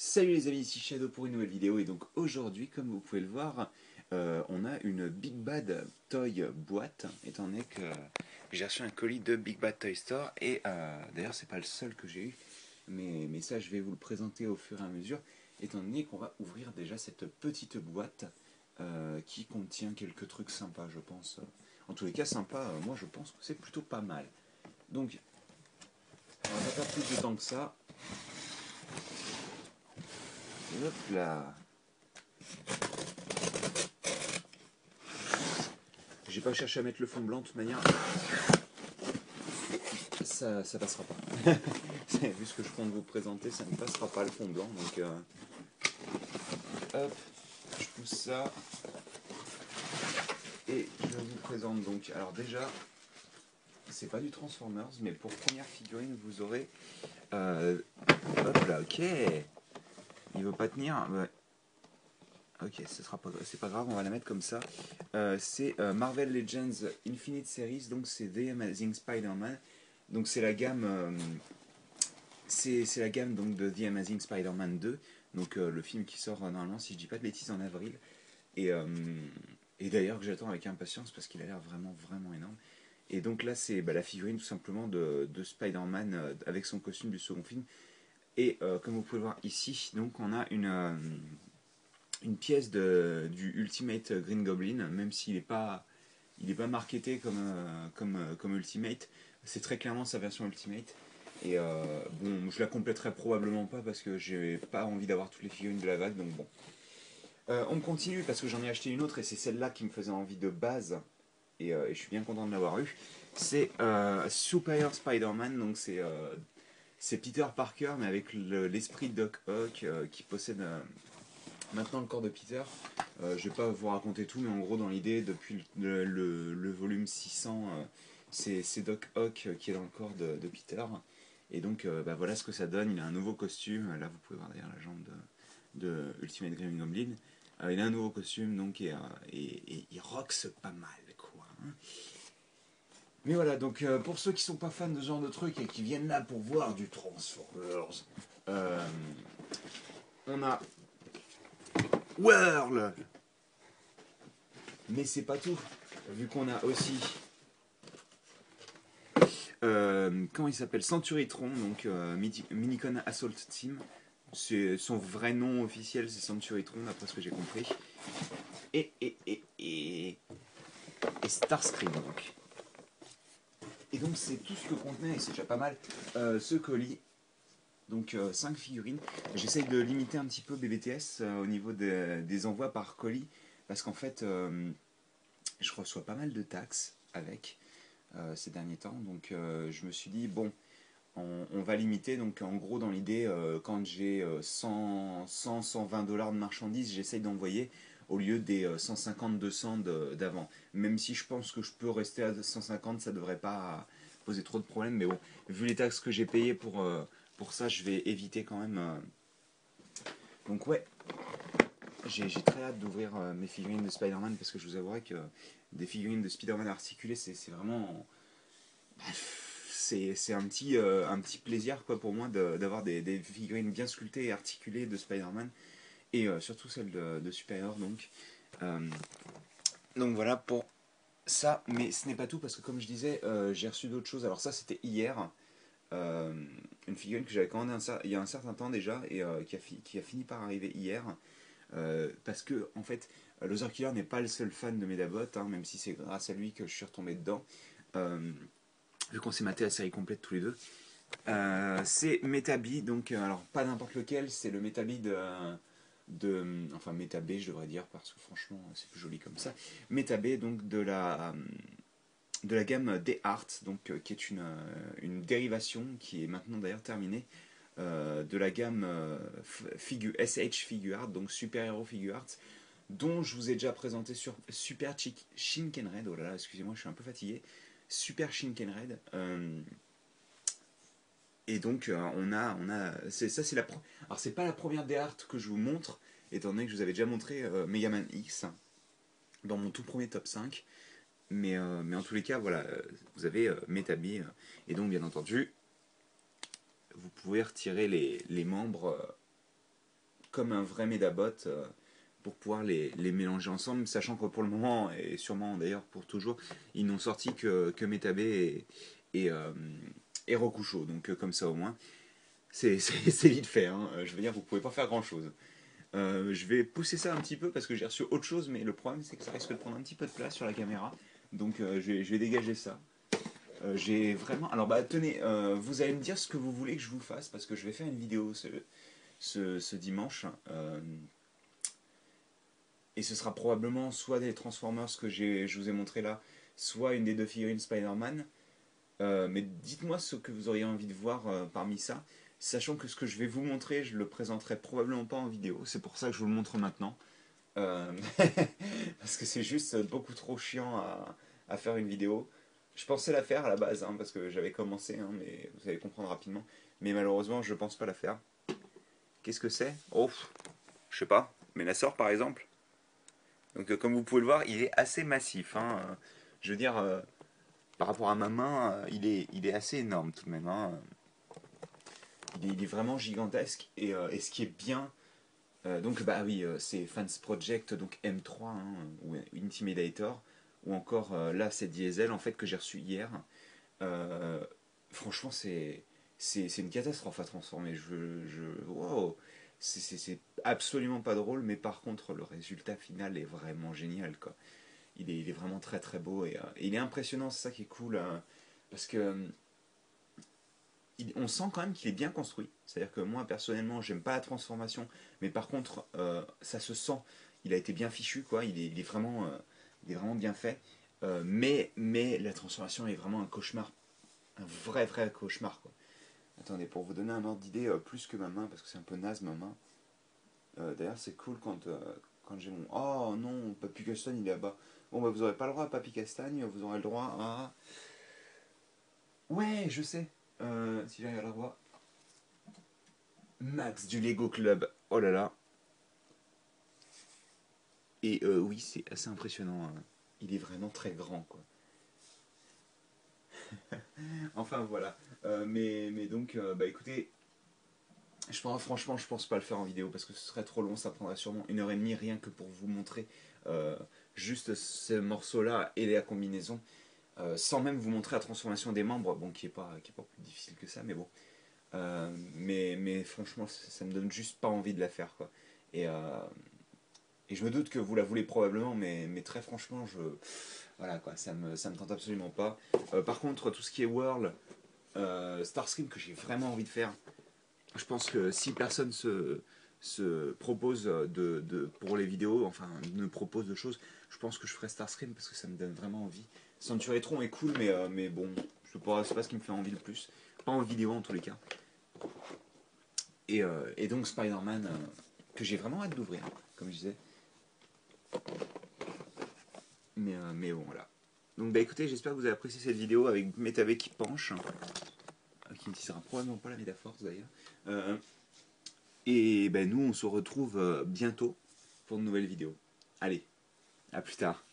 Salut les amis, ici Shadow pour une nouvelle vidéo et donc aujourd'hui, comme vous pouvez le voir, on a une Big Bad Toy boîte, étant donné que j'ai reçu un colis de Big Bad Toy Store et d'ailleurs c'est pas le seul que j'ai eu, mais ça je vais vous le présenter au fur et à mesure, étant donné qu'on va ouvrir déjà cette petite boîte qui contient quelques trucs sympas je pense. En tous les cas sympa, moi je pense que c'est plutôt pas mal. Donc on va pas perdre plus de temps que ça. Et hop là. J'ai pas cherché à mettre le fond blanc de toute manière. Ça passera pas. Vu ce que je compte vous présenter, ça ne passera pas le fond blanc. Donc hop, je pousse ça. Et je vous présente donc. Alors déjà, c'est pas du Transformers, mais pour première figurine, vous aurez. Hop là, ok. Il veut pas tenir. Ouais. Ok, c'est pas grave, on va la mettre comme ça. C'est Marvel Legends Infinite Series, donc c'est The Amazing Spider-Man. Donc c'est la gamme, c'est la gamme donc de The Amazing Spider-Man 2, donc le film qui sort normalement, si je dis pas de bêtises, en avril. Et, euh, et d'ailleurs que j'attends avec impatience parce qu'il a l'air vraiment énorme. Et donc là c'est la figurine tout simplement de Spider-Man avec son costume du second film. Et comme vous pouvez le voir ici, donc on a une pièce du Ultimate Green Goblin, même s'il n'est pas, il est pas marketé comme Ultimate, c'est très clairement sa version Ultimate. Et bon, je la compléterai probablement pas parce que j'ai pas envie d'avoir toutes les figurines de la vague, donc bon. On continue parce que j'en ai acheté une autre et c'est celle-là qui me faisait envie de base et je suis bien content de l'avoir eu. C'est Superior Spider-Man, donc c'est Peter Parker mais avec l'esprit de Doc Ock qui possède maintenant le corps de Peter. Je vais pas vous raconter tout, mais en gros, dans l'idée, depuis le volume 600, c'est Doc Ock qui est dans le corps de Peter. Et donc, voilà ce que ça donne. Il a un nouveau costume. Là, vous pouvez voir d'ailleurs la jambe de Ultimate Green Goblin. Il a un nouveau costume, donc, et il roxe pas mal, quoi. Hein. Mais voilà, donc pour ceux qui sont pas fans de ce genre de truc et qui viennent là pour voir du Transformers, euh, on a Whirl. Mais c'est pas tout, vu qu'on a aussi comment il s'appelle, Centuritron, donc Minicon Assault Team. Son vrai nom officiel, c'est Centuritron, d'après ce que j'ai compris. Et Starscream, donc. Et donc, c'est tout ce que contenait, et c'est déjà pas mal, ce colis. Donc, 5 figurines. J'essaye de limiter un petit peu BBTS au niveau des envois par colis, parce qu'en fait, je reçois pas mal de taxes avec ces derniers temps. Donc, je me suis dit, bon, on va limiter. Donc en gros dans l'idée, quand j'ai 120 dollars de marchandises, j'essaye d'envoyer au lieu des 150-200 d'avant. Même si je pense que je peux rester à 150, ça devrait pas poser trop de problèmes. Mais bon, vu les taxes que j'ai payées pour ça, je vais éviter quand même. Donc ouais, j'ai très hâte d'ouvrir mes figurines de Spider-Man parce que je vous avouerai que des figurines de Spider-Man articulées, c'est vraiment c'est un petit plaisir quoi, pour moi d'avoir des figurines bien sculptées et articulées de Spider-Man et surtout celles de Superior Euh, donc voilà pour ça, mais ce n'est pas tout parce que comme je disais, j'ai reçu d'autres choses. Alors ça c'était hier, euh, une figurine que j'avais commandée il y a un certain temps déjà et qui a fini par arriver hier. Parce que en fait, Loser Killer n'est pas le seul fan de Medabot, hein, même si c'est grâce à lui que je suis retombé dedans. Vu qu'on s'est maté la série complète tous les deux. C'est Metabi, donc alors pas n'importe lequel, c'est le Metabi enfin Metab je devrais dire parce que franchement c'est plus joli comme ça. Metab donc de la gamme des Art, donc qui est une dérivation qui est maintenant d'ailleurs terminée de la gamme SH Figure Art, donc Super Hero Figure Art, dont je vous ai déjà présenté sur Super Shinkenred. Oh là là, excusez-moi, je suis un peu fatigué. Super Shinkenred. Et donc c'est alors c'est pas la première des art que je vous montre, étant donné que je vous avais déjà montré Megaman X dans mon tout premier top 5. Mais en tous les cas, voilà, vous avez Metabi, et donc bien entendu, vous pouvez retirer les membres comme un vrai Medabot pour pouvoir les mélanger ensemble, sachant que pour le moment, et sûrement d'ailleurs pour toujours, ils n'ont sorti que Metabay et Rokusho. Donc comme ça au moins, c'est vite fait. Hein. Je veux dire, vous pouvez pas faire grand chose. Je vais pousser ça un petit peu parce que j'ai reçu autre chose, mais le problème c'est que ça risque de prendre un petit peu de place sur la caméra. Donc je vais dégager ça. J'ai vraiment... Alors bah tenez, vous allez me dire ce que vous voulez que je vous fasse parce que je vais faire une vidéo ce dimanche. Et ce sera probablement soit des Transformers que je vous ai montré là, soit une des 2 figurines Spider-Man. Mais dites-moi ce que vous auriez envie de voir parmi ça. Sachant que ce que je vais vous montrer, je le présenterai probablement pas en vidéo. C'est pour ça que je vous le montre maintenant. Euh, parce que c'est juste beaucoup trop chiant à faire une vidéo. Je pensais la faire à la base, hein, parce que j'avais commencé, hein, mais vous allez comprendre rapidement. Mais malheureusement, je pense pas la faire. Qu'est-ce que c'est? Oh, je sais pas. Mais la sort par exemple. Donc comme vous pouvez le voir, il est assez massif. Hein. Je veux dire, par rapport à ma main, il est assez énorme tout de même. Hein. Il est vraiment gigantesque. Et ce qui est bien, donc bah oui, c'est Fans Project, donc M3, hein, ou Intimidator, ou encore là c'est Diesel en fait que j'ai reçu hier. Euh, Franchement c'est une catastrophe à transformer. Wow, c'est absolument pas drôle, mais par contre le résultat final est vraiment génial quoi. Il est vraiment très très beau et il est impressionnant, c'est ça qui est cool, parce que on sent quand même qu'il est bien construit. C'est-à-dire que moi personnellement j'aime pas la transformation, mais par contre ça se sent. Il a été bien fichu quoi. Il est vraiment bien fait. Mais la transformation est vraiment un cauchemar, un vrai cauchemar quoi. Attendez, pour vous donner un ordre d'idée, plus que ma main parce que c'est un peu naze ma main. D'ailleurs c'est cool quand j'ai mon... Oh non, Papy Castagne il est là-bas. Bon bah vous aurez pas le droit à Papy Castagne, vous aurez le droit à... Ouais, je sais. Si j'arrive à la voir. Max du Lego Club. Oh là là. Et oui, c'est assez impressionnant. Hein. Il est vraiment très grand, quoi. Enfin, voilà. Mais donc, bah écoutez, franchement, je pense pas le faire en vidéo parce que ce serait trop long. Ça prendrait sûrement 1h30 rien que pour vous montrer euh, juste ce morceau-là et la combinaison. Sans même vous montrer la transformation des membres, bon, qui est pas plus difficile que ça, mais bon. Mais franchement, ça me donne juste pas envie de la faire, quoi. Et, euh, et je me doute que vous la voulez probablement, mais très franchement, voilà quoi, ça me tente absolument pas. Par contre, tout ce qui est Whirl, Starscream que j'ai vraiment envie de faire, je pense que si personne se propose pour les vidéos, enfin ne propose de choses, je pense que je ferai Starscream parce que ça me donne vraiment envie. Centuretron est cool, mais bon, c'est pas ce qui me fait envie le plus. Pas en vidéo en tous les cas. Et donc Spider-Man, que j'ai vraiment hâte d'ouvrir, comme je disais. Mais bon, voilà. Donc bah écoutez, j'espère que vous avez apprécié cette vidéo avec Métavé qui penche, qui n'utilisera probablement pas la Métaforce d'ailleurs. Et ben nous on se retrouve bientôt pour de nouvelles vidéos. Allez, à plus tard.